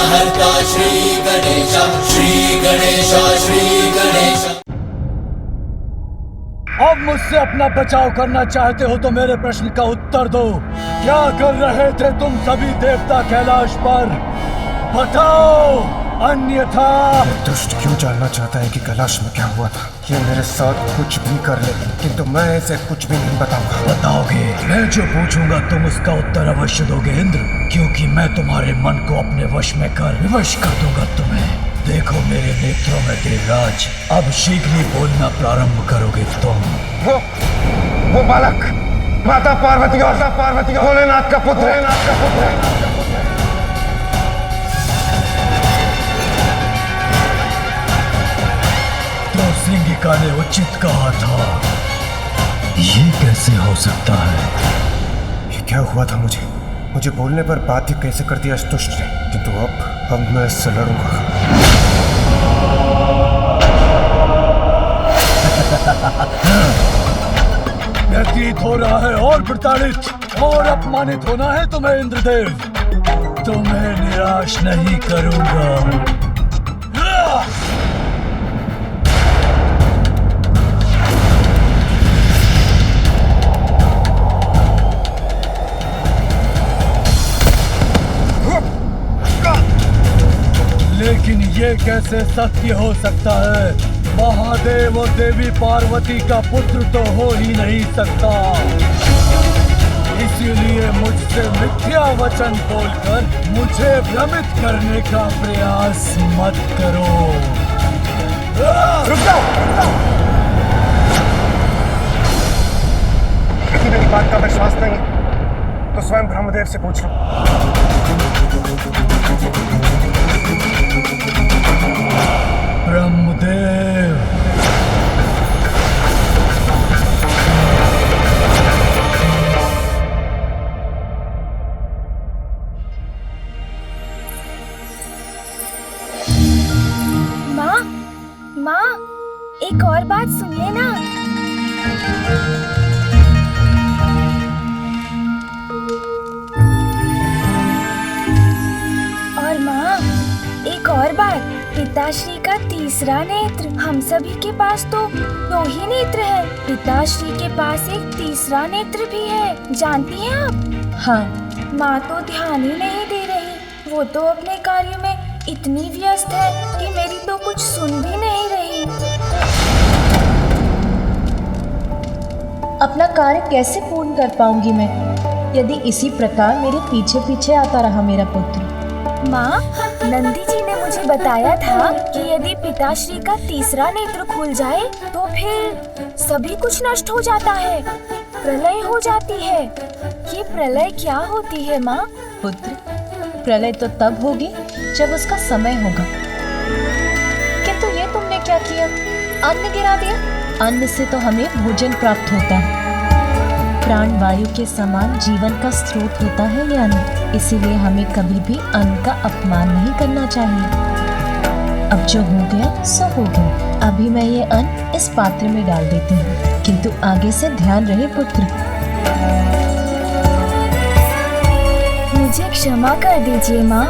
विघ्नहर्ता श्री गणेश, श्री गणेश, श्री गणेश। अब मुझसे अपना बचाव करना चाहते हो तो मेरे प्रश्न का उत्तर दो। क्या कर रहे थे तुम सभी देवता कैलाश पर? बताओ, अन्यथा। दुष्ट क्यों जानना चाहता है कि कैलाश में क्या हुआ था? ये मेरे साथ कुछ भी कर ले, किंतु मैं इसे कुछ भी नहीं बताऊंगा। बताओगे? मैं जो पूछूंगा तुम उसका उत्तर अवश्य दोगे इंद्र, क्योंकि मैं तुम्हारे मन को अपने वश में कर विवश कर दूंगा तुम्हें। देखो मेरे नेत्रों में देवराज, अब शीघ्र ही बोलना प्रारंभ करोगे तुम। वो बालक माता पार्वती और भोलेनाथ का पुत्र है। तो सिंगिका ने उचित कहा था। ये कैसे हो सकता है? ये क्या हुआ था? मुझे बोलने पर बाध्य कैसे कर दिया इस दुष्ट ने? किंतु अब मैं इससे लड़ूंगा। व्यतीत हो रहा है और प्रताड़ित और अपमानित होना है तुम्हें इंद्रदेव। तुम्हें निराश नहीं करूंगा। लेकिन ये कैसे सत्य हो सकता है? महादेव और देवी पार्वती का पुत्र तो हो ही नहीं सकता। इसीलिए मुझसे मिथ्या वचन बोलकर मुझे भ्रमित करने का प्रयास मत करो। रुक जाओ। यदि मेरी बात का विश्वास नहीं तो स्वयं ब्रह्मदेव से पूछ लो। ब्रह्मदेव, माँ, एक और बात सुनिए ना। और माँ, एक और बात, पिताश्री का तीसरा नेत्र। हम सभी के पास तो 2 ही नेत्र है, पिताश्री के पास एक तीसरा नेत्र भी है, जानती हैं आप? हाँ। माँ तो ध्यान ही नहीं दे रही। वो तो अपने कार्य में इतनी व्यस्त है कि मेरी तो कुछ सुन भी नहीं रही। अपना कार्य कैसे पूर्ण कर पाऊंगी मैं यदि इसी प्रकार मेरे पीछे पीछे आता रहा मेरा पुत्र? माँ, नंदी जी ने मुझे बताया था कि यदि पिताश्री का तीसरा नेत्र खुल जाए तो फिर सभी कुछ नष्ट हो जाता है, प्रलय हो जाती है। ये प्रलय क्या होती है माँ? पुत्र, प्रलय तो तब होगी जब उसका समय होगा। किंतु ये तुमने क्या किया? अन्न गिरा दिया। अन्न से तो हमें भोजन प्राप्त होता है। प्राण वायु के समान जीवन का स्रोत होता है ये अन्न। इसीलिए हमें कभी भी अन्न का अपमान नहीं करना चाहिए। अब जो हो गया सो हो गया। अभी मैं ये अन्न इस पात्र में डाल देती हूँ, किंतु आगे से ध्यान रहे पुत्र। मुझे क्षमा कर दीजिए माँ।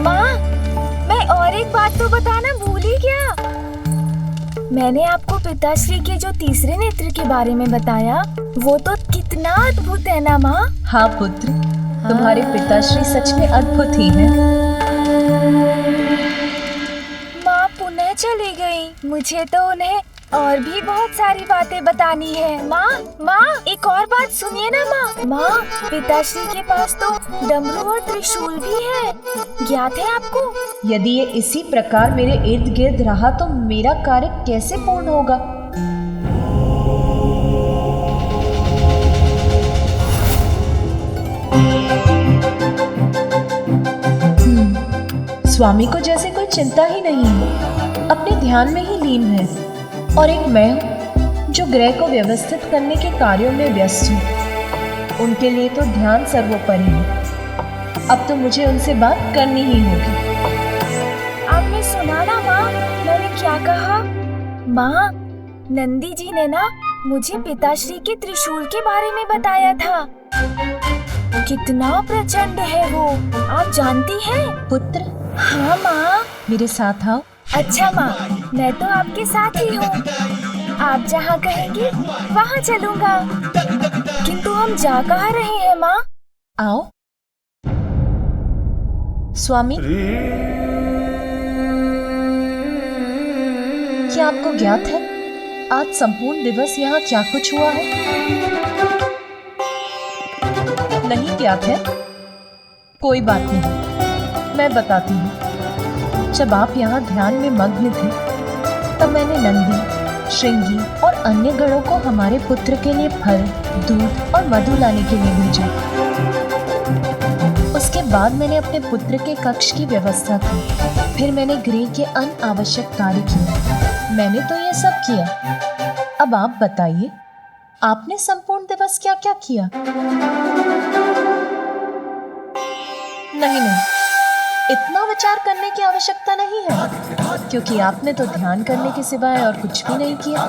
माँ, मैं और एक बात तो बताना भूल ही गया। मैंने आपको पिताश्री के जो तीसरे नेत्र के बारे में बताया, वो तो कितना अद्भुत है ना माँ? हाँ पुत्र, तुम्हारे पिताश्री सच में अद्भुत ही हैं। माँ पुनः चली गई। मुझे तो उन्हें और भी बहुत सारी बातें बतानी है। माँ, एक और बात सुनिए ना माँ। माँ, पिताश्री के पास तो डमरू और त्रिशूल भी है, ज्ञात है आपको? यदि ये इसी प्रकार मेरे इर्द गिर्द रहा तो मेरा कार्य कैसे पूर्ण होगा? स्वामी को जैसे कोई चिंता ही नहीं है, अपने ध्यान में ही लीन है। और एक मैं हूँ जो ग्रह को व्यवस्थित करने के कार्यों में व्यस्त हूँ। उनके लिए तो ध्यान सर्वोपरि है। अब तो मुझे उनसे बात करनी ही होगी। आपने सुना ना माँ, मैंने क्या कहा? माँ, नंदी जी ने ना मुझे पिताश्री के त्रिशूल के बारे में बताया था। कितना प्रचंड है वो, आप जानती हैं? पुत्र, हाँ माँ। मेरे साथ आओ। अच्छा माँ, मैं तो आपके साथ ही हूँ। आप जहाँ कहेंगी वहाँ चलूँगा। किंतु हम जा कहाँ रहे हैं माँ? आओ। स्वामी, क्या आपको ज्ञात है आज संपूर्ण दिवस यहाँ क्या कुछ हुआ है? नहीं ज्ञात है? कोई बात नहीं, मैं बताती हूँ। जब आप यहाँ ध्यान में मग्न थे तब मैंने नंदी, श्रृंगी और अन्य गणों को हमारे पुत्र के लिए फल, दूध और मधु लाने के लिए भेजा। उसके बाद मैंने अपने पुत्र के कक्ष की व्यवस्था की। फिर मैंने गृह के अनावश्यक कार्य किए। मैंने तो ये सब किया। अब आप बताइए, आपने संपूर्ण दिवस क्या क्या किया? नहीं, इतना विचार करने की आवश्यकता नहीं है, क्योंकि आपने तो ध्यान करने के सिवाय और कुछ भी नहीं किया।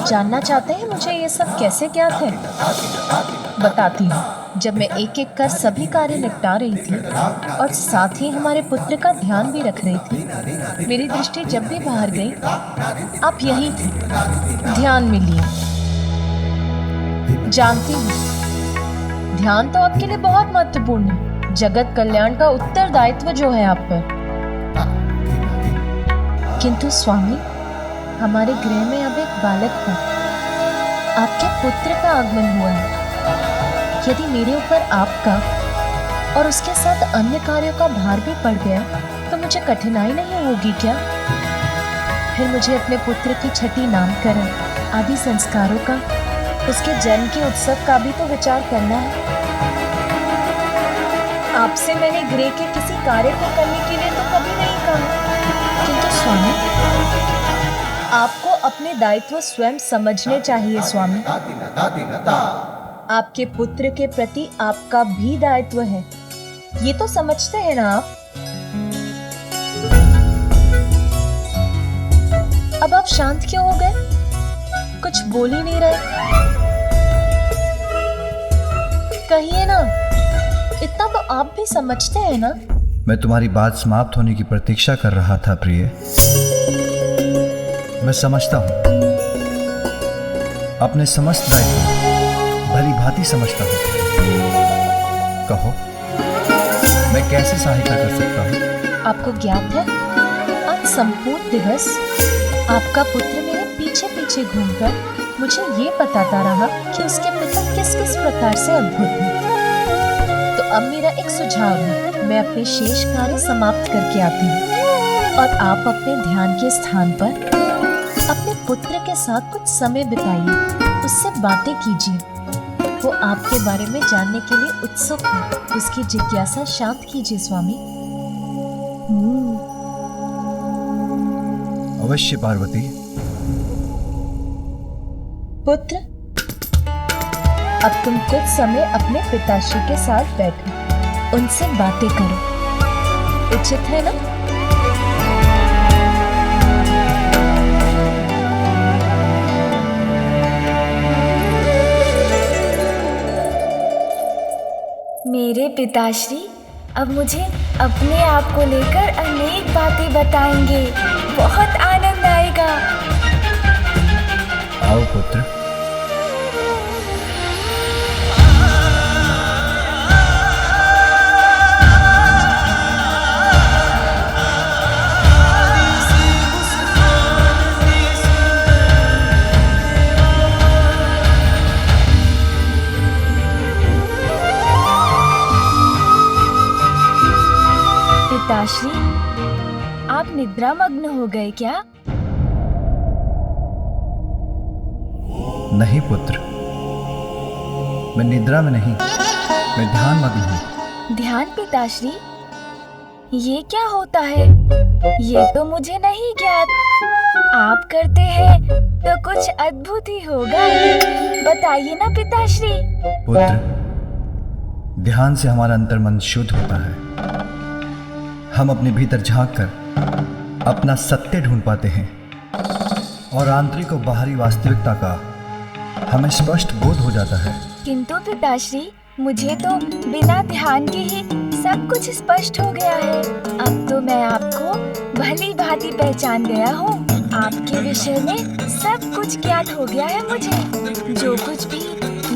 जानना चाहते हैं मुझे ये सब कैसे ज्ञात है? बताती हूँ। जब मैं एक एक कर सभी कार्य निपटा रही थी और साथ ही हमारे पुत्र का ध्यान भी रख रही थी, मेरी दृष्टि जब भी बाहर गई आप यहीं थे, ध्यान में लिए। जानती हूँ ध्यान तो आपके लिए बहुत महत्वपूर्ण है। जगत कल्याण का उत्तरदायित्व जो है आप पर। किंतु स्वामी, हमारे गृह में अब एक बालक है। आपके पुत्र का आगमन हुआ है। यदि मेरे ऊपर आपका और उसके साथ अन्य कार्यों का भार भी पड़ गया तो मुझे कठिनाई नहीं होगी क्या? फिर मुझे अपने पुत्र की छठी नामकरण आदि संस्कारों का, उसके जन्म के उत्सव का भी तो विचार करना है। आपसे मैंने गृह के किसी कार्य को करने के लिए तो कभी नहीं कहा। किंतु स्वामी, आपको अपने दायित्व स्वयं समझने चाहिए स्वामी। आपके पुत्र के प्रति आपका भी दायित्व है, ये तो समझते हैं ना आप? अब आप शांत क्यों हो गए? कुछ बोल ही नहीं रहे। कहिए ना, इतना तो आप भी समझते हैं ना? मैं तुम्हारी बात समाप्त होने की प्रतीक्षा कर रहा था प्रिय। मैं समझता हूँ, अपने समस्त दायित्व भली भांति समझता हूँ। कहो, मैं कैसे सहायता कर सकता हूँ? आपको ज्ञात है आज संपूर्ण दिवस आपका पुत्र मेरे पीछे पीछे घूमकर मुझे ये बताता रहा कि उसके पिता किस किस प्रकार से अद्भुत हैं। तो अब मेरा एक सुझाव है, मैं अपने शेष कार्य समाप्त करके आती हूँ और आप अपने ध्यान के स्थान पर अपने पुत्र के साथ कुछ समय बिताइए, उससे बातें कीजिए। वो आपके बारे में जानने के लिए उत्सुक है, उसकी जिज्ञासा शांत कीजिए स्वामी। अवश्य पार्वती। पुत्र, अब तुम कुछ समय अपने पिताश्री के साथ बैठो, उनसे बातें करो। उचित है ना? मेरे पिताश्री अब मुझे अपने आप को लेकर अनेक बातें बताएंगे। बहुत आनंद आएगा। आओ पुत्र। पिताश्री, आप निद्रा मग्न हो गए क्या? नहीं पुत्र, मैं निद्रा में नहीं, मैं ध्यान मग्न हूँ। ध्यान पिताश्री, ये क्या होता है? ये तो मुझे नहीं ज्ञात। आप करते हैं तो कुछ अद्भुत ही होगा। बताइए ना पिताश्री। पुत्र, ध्यान से हमारा अंतर्मन शुद्ध होता है। हम अपने भीतर झांक कर अपना सत्य ढूंढ पाते हैं। और आंतरिक और बाहरी वास्तविकता का हमें स्पष्ट बोध हो जाता है। किंतु पिताश्री, मुझे तो बिना ध्यान के ही सब कुछ स्पष्ट हो गया है। अब तो मैं आपको भली भांति पहचान गया हूँ। आपके विषय में सब कुछ ज्ञात हो गया है मुझे। जो कुछ भी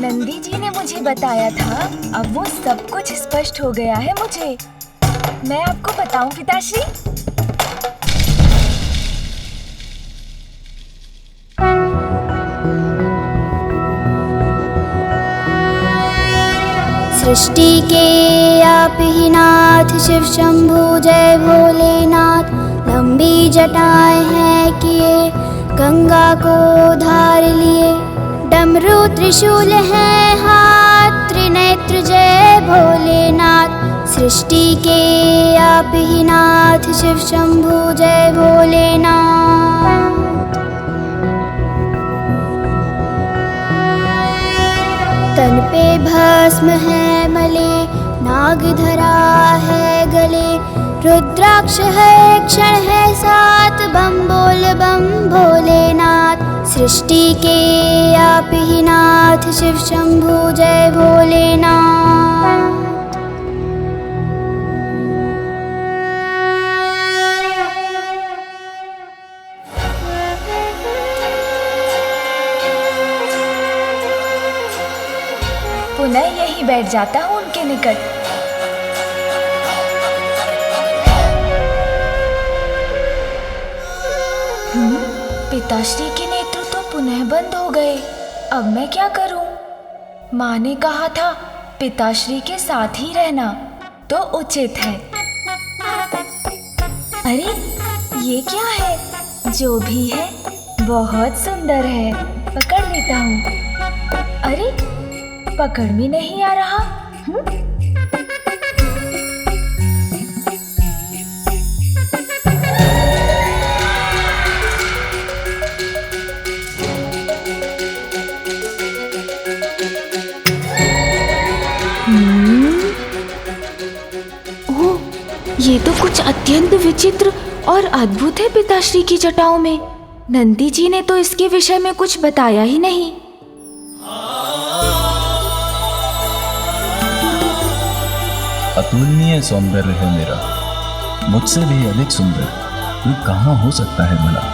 नंदी जी ने मुझे बताया था, अब वो सब कुछ स्पष्ट हो गया है मुझे। मैं आपको बताऊं पिताश्री? सृष्टि के आप ही नाथ, शिव शंभु जय भोलेनाथ। लंबी जटाएं हैं किए, गंगा को धार लिए। डमरू त्रिशूल है हाथ, त्रिनेत्र जय भोलेनाथ। सृष्टि के आप ही नाथ, शिव शंभु जय भोलेनाथ। तन पे भस्म है मले, नाग धरा है गले। रुद्राक्ष है क्षण है साथ, बम बोल बम भोलेनाथ। सृष्टि के आप ही नाथ, शिव शंभु जय भोलेनाथ। पुनः यहीं बैठ जाता हूँ उनके निकट। पिताश्री के नेत्र तो पुनः बंद हो गए। अब मैं क्या करूं? माँ ने कहा था पिताश्री के साथ ही रहना तो उचित है। अरे ये क्या है? जो भी है बहुत सुंदर है। पकड़ लेता हूँ। अरे पकड़ में नहीं आ रहा। ओह, ये तो कुछ अत्यंत विचित्र और अद्भुत है पिताश्री की जटाओं में। नंदी जी ने तो इसके विषय में कुछ बताया ही नहीं। अतुलनीय सौंदर्य है मेरा, मुझसे भी अधिक सुंदर ये कहाँ हो सकता है भला।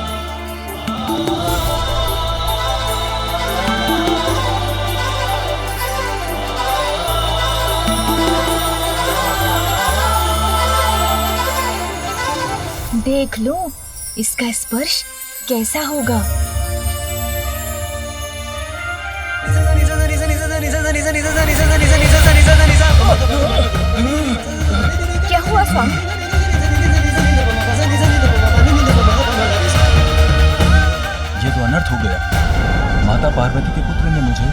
देख लो इसका स्पर्श कैसा होगा। क्या हुआ स्वामी? ये तो अनर्थ हो गया। माता पार्वती के पुत्र ने मुझे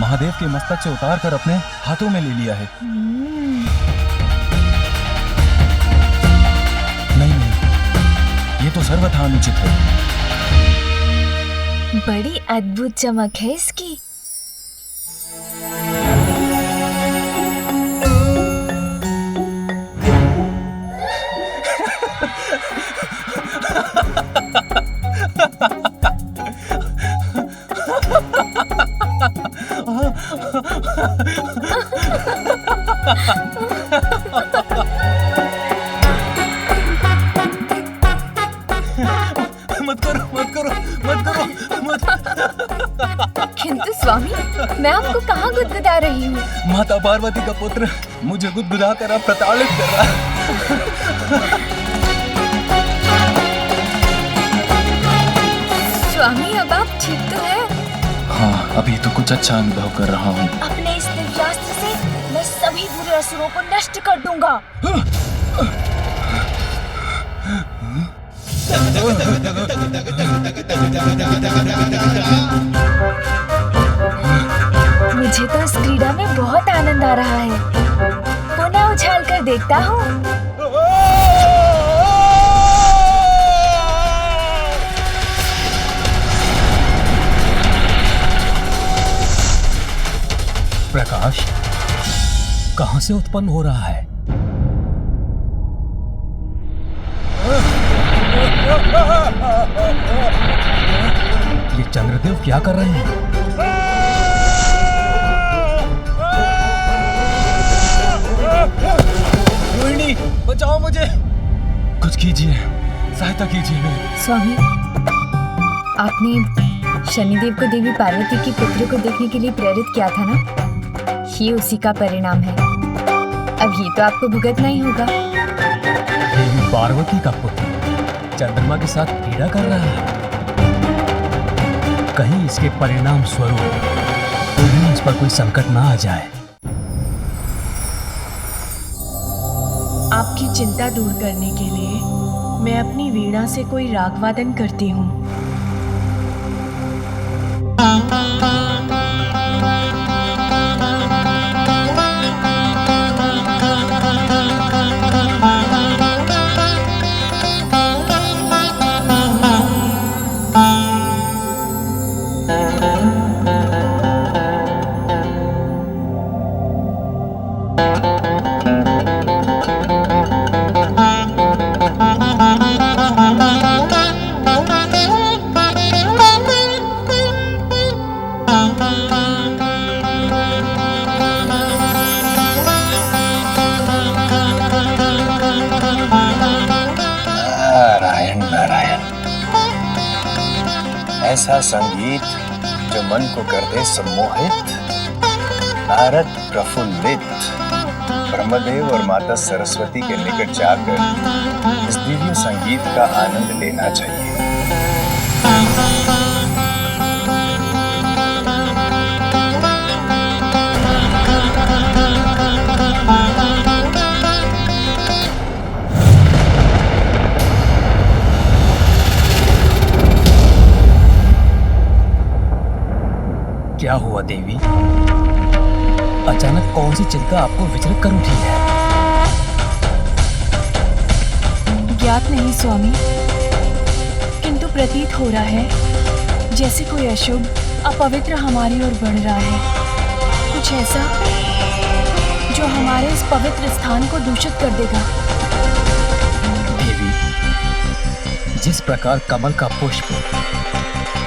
महादेव के मस्तक से उतार कर अपने हाथों में ले लिया है। नहीं, ये तो सर्वथा अनुचित है। बड़ी अद्भुत चमक है इसकी। किंतु स्वामी, मैं आपको कहाँ गुदगुदा रही हूँ? माता पार्वती का पुत्र मुझे गुदगुदा कर अब प्रताड़ित कर रहा है। स्वामी, अब आप ठीक तो हैं? हाँ, अभी तो कुछ अच्छा अनुभव कर रहा हूँ। अपने इस दिव्यास्त्र से मैं सभी बुरे असुरों को नष्ट कर दूंगा। मुझे तो इस क्रीड़ा में बहुत आनंद आ रहा है। पुनः उछाल कर देखता हूँ। प्रकाश कहां से उत्पन्न हो रहा है? ये चंद्रदेव क्या कर रहे हैं? रोहिणी, बचाओ मुझे, कुछ कीजिए, सहायता कीजिए मेरी। स्वामी, आपने शनिदेव को देवी पार्वती के पुत्र को देखने के लिए प्रेरित किया था ना? ये उसी का परिणाम है। अब ये तो आपको भुगतना ही होगा। देवी पार्वती का पुत्र चंद्रमा के साथ क्रीड़ा कर रहा है। कहीं इसके परिणाम स्वरूप कहीं इस पर कोई संकट ना आ जाए। आपकी चिंता दूर करने के लिए मैं अपनी वीणा से कोई राग वादन करती हूँ। ऐसा संगीत जो मन को कर दे सम्मोहित, नारद प्रफुल्लित, ब्रह्मदेव और माता सरस्वती के निकट जाकर इस दिव्य संगीत का आनंद लेना चाहिए। क्या हुआ देवी? अचानक कौन सी चिंता आपको विचलित कर उठी है? ज्ञात नहीं स्वामी, किंतु प्रतीत हो रहा है जैसे कोई अशुभ अपवित्र हमारी ओर बढ़ रहा है। कुछ ऐसा जो हमारे इस पवित्र स्थान को दूषित कर देगा। देवी, जिस प्रकार कमल का पुष्प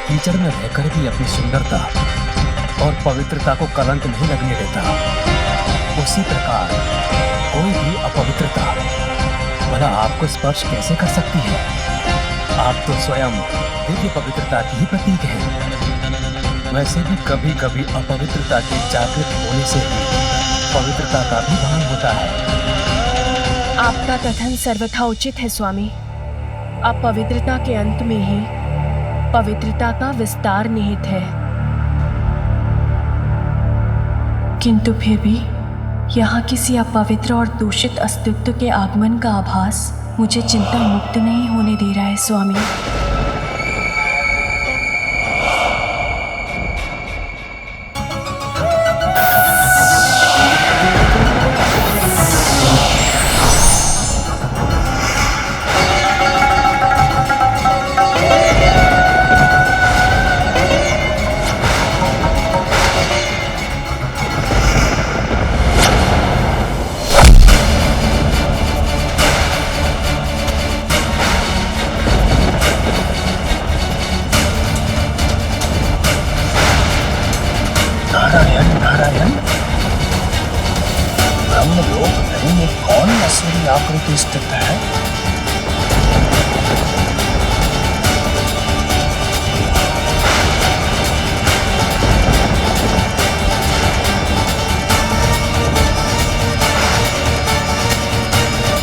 कीचड़ में रहकर भी अपनी सुंदरता और पवित्रता को कलंक नहीं लगने देता, उसी प्रकार कोई भी अपवित्रता भला आपको स्पर्श कैसे कर सकती है? आप तो स्वयं दिव्य पवित्रता की ही प्रतीक हैं। वैसे भी कभी कभी अपवित्रता के जागृत होने से भी पवित्रता का भी भान होता है। आपका कथन सर्वथा उचित है स्वामी। अपवित्रता के अंत में ही पवित्रता का विस्तार निहित है। किंतु फिर भी यहाँ किसी अपवित्र और दूषित अस्तित्व के आगमन का आभास मुझे चिंता मुक्त नहीं होने दे रहा है स्वामी। नारायण नारायण, ब्रह्मलोक में कौन असुरी आकृति स्थित है?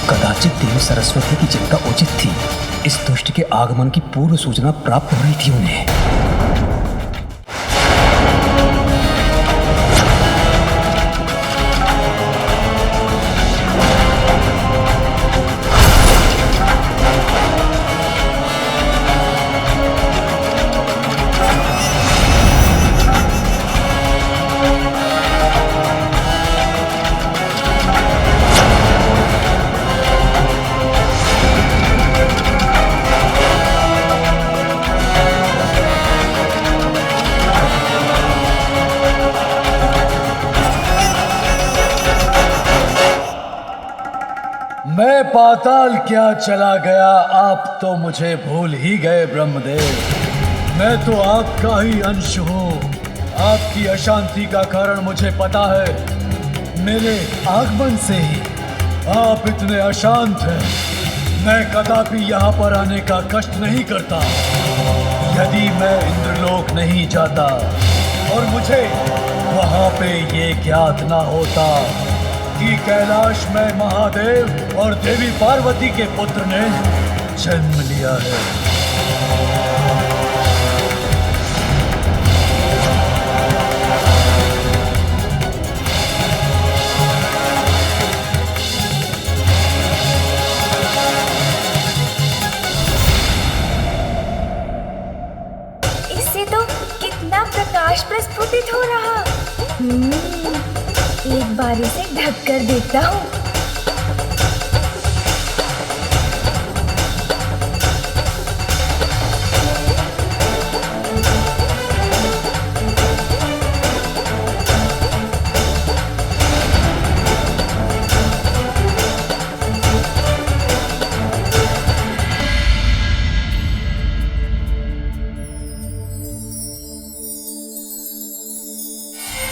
कदाचित देवी सरस्वती की चिंता उचित थी। इस दुष्ट के आगमन की पूर्व सूचना प्राप्त हो रही थी उन्हें। मैं पाताल क्या चला गया, आप तो मुझे भूल ही गए ब्रह्मदेव। मैं तो आपका ही अंश हूँ। आपकी अशांति का कारण मुझे पता है। मेरे आगमन से ही आप इतने अशांत हैं। मैं कदापि यहाँ पर आने का कष्ट नहीं करता यदि मैं इंद्रलोक नहीं जाता और मुझे वहाँ पे ये ज्ञात ना होता कि कैलाश में महादेव और देवी पार्वती के पुत्र ने जन्म लिया है। इससे तो कितना प्रकाश प्रस्फुटित हो रहा। एक बार इसे ढक कर देखता हूँ।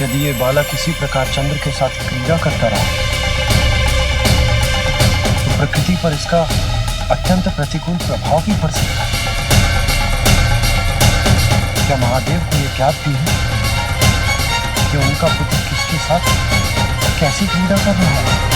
यदि ये बालक किसी प्रकार चंद्र के साथ क्रीड़ा करता रहा तो प्रकृति पर इसका अत्यंत प्रतिकूल प्रभाव भी पड़ सकता है। क्या महादेव को ये ज्ञात भी है कि उनका पुत्र किसके साथ कैसी क्रीड़ा कर रहा है?